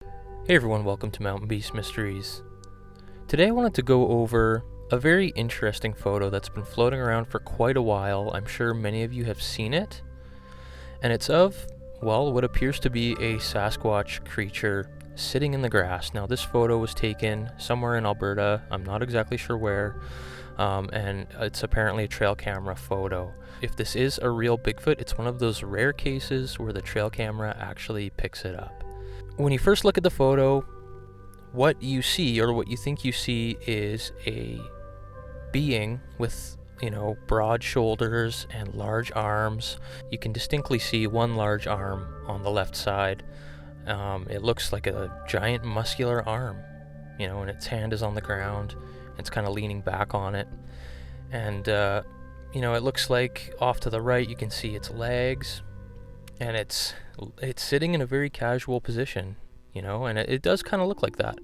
Hey everyone, welcome to Mountain Beast Mysteries. Today I wanted to go over a very interesting photo that's been floating around for quite a while. I'm sure many of you have seen it. And it's of, well, what appears to be a Sasquatch creature sitting in the grass. Now this photo was taken somewhere in Alberta, I'm not exactly sure where, and it's apparently a trail camera photo. If this is a real Bigfoot, it's one of those rare cases where the trail camera actually picks it up. When you first look at the photo, what you see, or what you think you see, is a being with, broad shoulders and large arms. You can distinctly see one large arm on the left side. It looks like a giant muscular arm, and its hand is on the ground. It's kind of leaning back on it. And, it looks like off to the right you can see its legs. And it's sitting in a very casual position, and it does kind of look like that.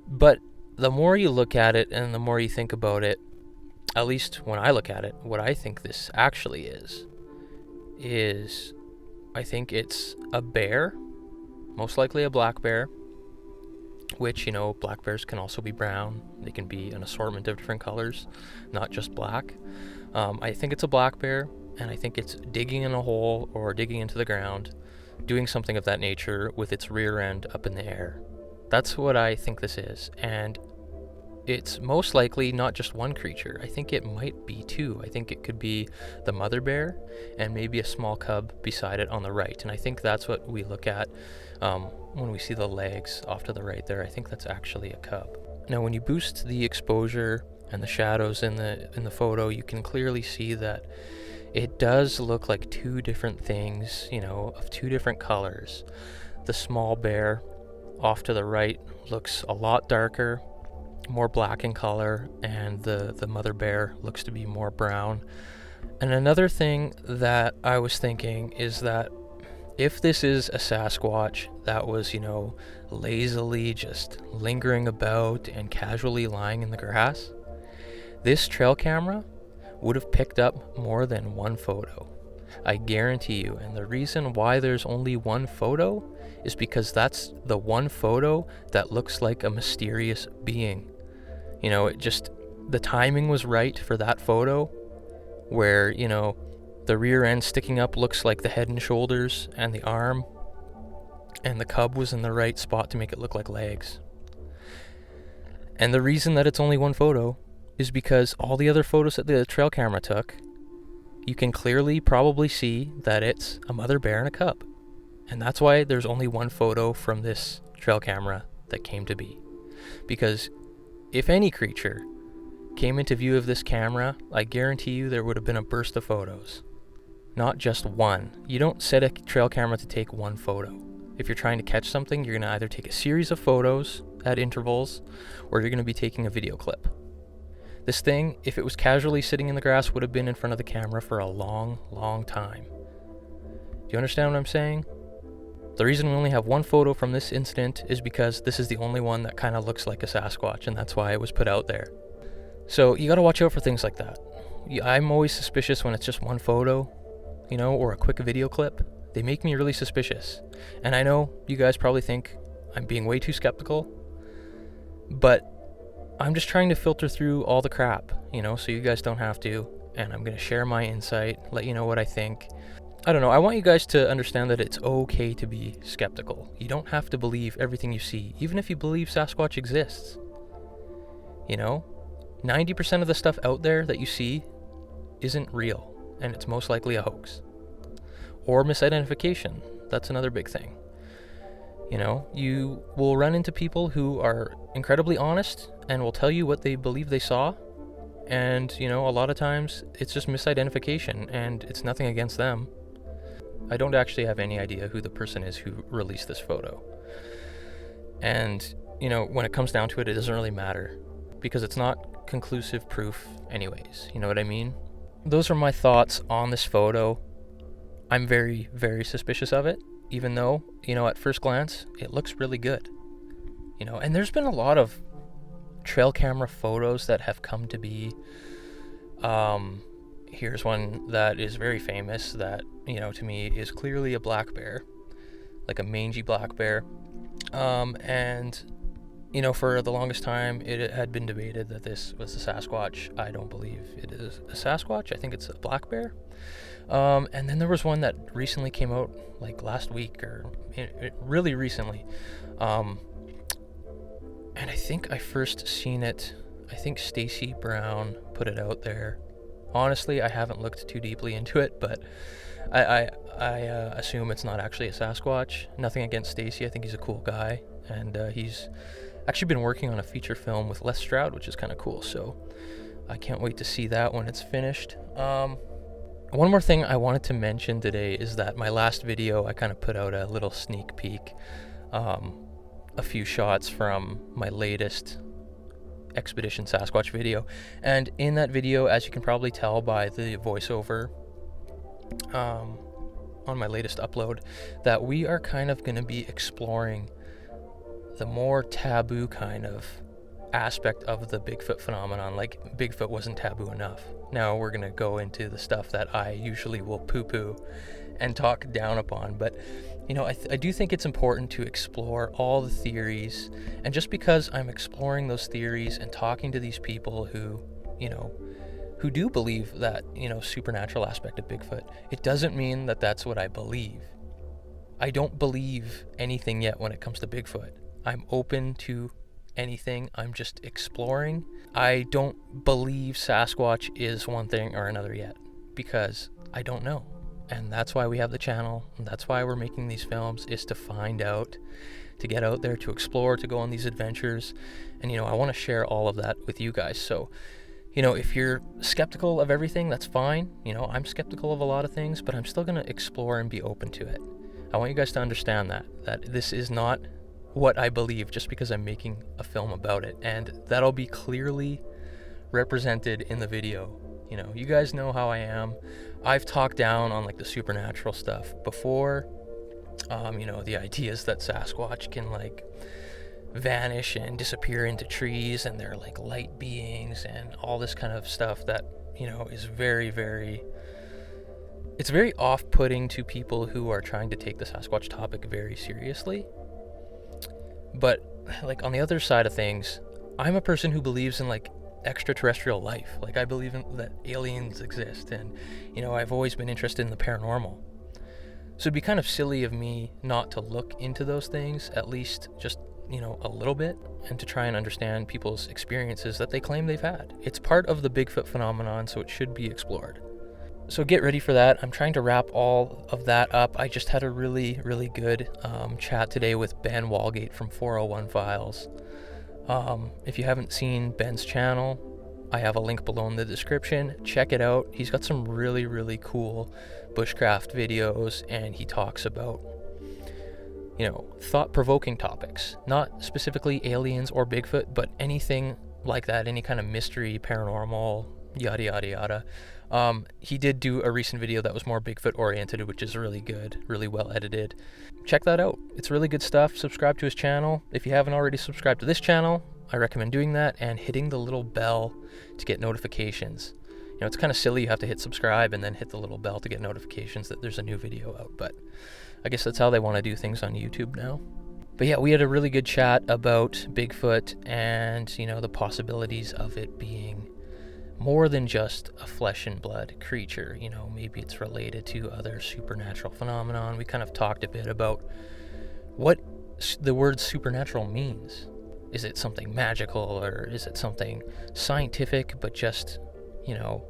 But the more you look at it and the more you think about it, at least when I look at it, what I think this actually is I think it's a bear, most likely a black bear, which, black bears can also be brown. They can be an assortment of different colors, not just black. I think it's a black bear. And I think it's digging in a hole or digging into the ground, doing something of that nature with its rear end up in the air. That's what I think this is. And it's most likely not just one creature. I think it might be two. I think it could be the mother bear and maybe a small cub beside it on the right. And I think that's what we look at when we see the legs off to the right there. I think that's actually a cub. Now, when you boost the exposure and the shadows in the photo, you can clearly see that it does look like two different things, of two different colors. The small bear off to the right looks a lot darker, more black in color, and the mother bear looks to be more brown. And another thing that I was thinking is that if this is a Sasquatch that was, lazily just lingering about and casually lying in the grass, this trail camera would have picked up more than one photo. I guarantee you. And the reason why there's only one photo is because that's the one photo that looks like a mysterious being. The timing was right for that photo where, the rear end sticking up looks like the head and shoulders and the arm, and the cub was in the right spot to make it look like legs. And the reason that it's only one photo is because all the other photos that the trail camera took, you can clearly probably see that it's a mother bear and a cub. And that's why there's only one photo from this trail camera that came to be. Because if any creature came into view of this camera, I guarantee you there would have been a burst of photos. Not just one. You don't set a trail camera to take one photo. If you're trying to catch something, you're going to either take a series of photos at intervals, or you're going to be taking a video clip. This thing, if it was casually sitting in the grass, would have been in front of the camera for a long, long time. Do you understand what I'm saying? The reason we only have one photo from this incident is because this is the only one that kind of looks like a Sasquatch, and that's why it was put out there. So you got to watch out for things like that. I'm always suspicious when it's just one photo, or a quick video clip. They make me really suspicious. And I know you guys probably think I'm being way too skeptical, but I'm just trying to filter through all the crap, so you guys don't have to, and I'm going to share my insight, let you know what I think. I don't know, I want you guys to understand that it's okay to be skeptical. You don't have to believe everything you see, even if you believe Sasquatch exists. 90% of the stuff out there that you see isn't real, and it's most likely a hoax. Or misidentification, that's another big thing. You will run into people who are incredibly honest and will tell you what they believe they saw. And, a lot of times it's just misidentification, and it's nothing against them. I don't actually have any idea who the person is who released this photo. And, when it comes down to it, it doesn't really matter because it's not conclusive proof anyways. You know what I mean? Those are my thoughts on this photo. I'm very, very suspicious of it. Even though, at first glance, it looks really good. And there's been a lot of trail camera photos that have come to be. Here's one that is very famous that, to me is clearly a black bear, like a mangy black bear. And you know, for the longest time, it had been debated that this was a Sasquatch. I don't believe it is a Sasquatch. I think it's a black bear. And then there was one that recently came out, like last week, or really recently. And I think I first seen it, I think Stacy Brown put it out there. Honestly, I haven't looked too deeply into it, but I assume it's not actually a Sasquatch. Nothing against Stacy. I think he's a cool guy, and he's actually been working on a feature film with Les Stroud, which is kind of cool. So I can't wait to see that when it's finished. One more thing I wanted to mention today is that my last video, I kind of put out a little sneak peek, a few shots from my latest Expedition Sasquatch video. And in that video, as you can probably tell by the voiceover on my latest upload, that we are kind of going to be exploring the more taboo kind of aspect of the Bigfoot phenomenon. Like, Bigfoot wasn't taboo enough. Now we're going to go into the stuff that I usually will poo-poo and talk down upon. But, you know, I do think it's important to explore all the theories. And just because I'm exploring those theories and talking to these people who, you know, who do believe that, you know, supernatural aspect of Bigfoot, it doesn't mean that that's what I believe. I don't believe anything yet when it comes to Bigfoot. I'm open to anything. I'm just exploring. I don't believe Sasquatch is one thing or another yet, because I don't know. And that's why we have the channel, and that's why we're making these films, is to find out, to get out there, to explore, to go on these adventures. And, you know, I want to share all of that with you guys. So, you know, if you're skeptical of everything, that's fine. You know, I'm skeptical of a lot of things, but I'm still going to explore and be open to it. I want you guys to understand that this is not what I believe just because I'm making a film about it, and that'll be clearly represented in the video. You know, you guys know how I am. I've talked down on like the supernatural stuff before. You know, the ideas that Sasquatch can like vanish and disappear into trees, and they're like light beings and all this kind of stuff that, you know, is very, very, it's very off-putting to people who are trying to take the Sasquatch topic very seriously. But like on the other side of things, I'm a person who believes in like extraterrestrial life. Like, I believe that aliens exist, and, you know, I've always been interested in the paranormal. So it'd be kind of silly of me not to look into those things, at least just, you know, a little bit, and to try and understand people's experiences that they claim they've had. It's part of the Bigfoot phenomenon, so it should be explored. So get ready for that. I'm trying to wrap all of that up. I just had a really, really good chat today with Ben Walgate from 401 Files. If you haven't seen Ben's channel, I have a link below in the description. Check it out. He's got some really, really cool bushcraft videos, and he talks about, you know, thought-provoking topics. Not specifically aliens or Bigfoot, but anything like that, any kind of mystery, paranormal, yada, yada, yada. He did do a recent video that was more Bigfoot oriented, which is really good, really well edited. Check that out. It's really good stuff. Subscribe to his channel. If you haven't already subscribed to this channel, I recommend doing that and hitting the little bell to get notifications. You know, it's kind of silly. You have to hit subscribe and then hit the little bell to get notifications that there's a new video out, but I guess that's how they want to do things on YouTube now. But yeah, we had a really good chat about Bigfoot and, you know, the possibilities of it being more than just a flesh and blood creature. You know, maybe it's related to other supernatural phenomenon. We kind of talked a bit about what the word supernatural means. Is it something magical, or is it something scientific but just, you know,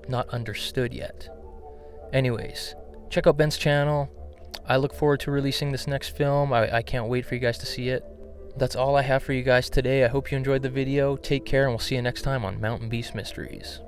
not understood yet? Anyways, check out Ben's channel. I look forward to releasing this next film. I can't wait for you guys to see it. That's all I have for you guys today. I hope you enjoyed the video. Take care, and we'll see you next time on Mountain Beast Mysteries.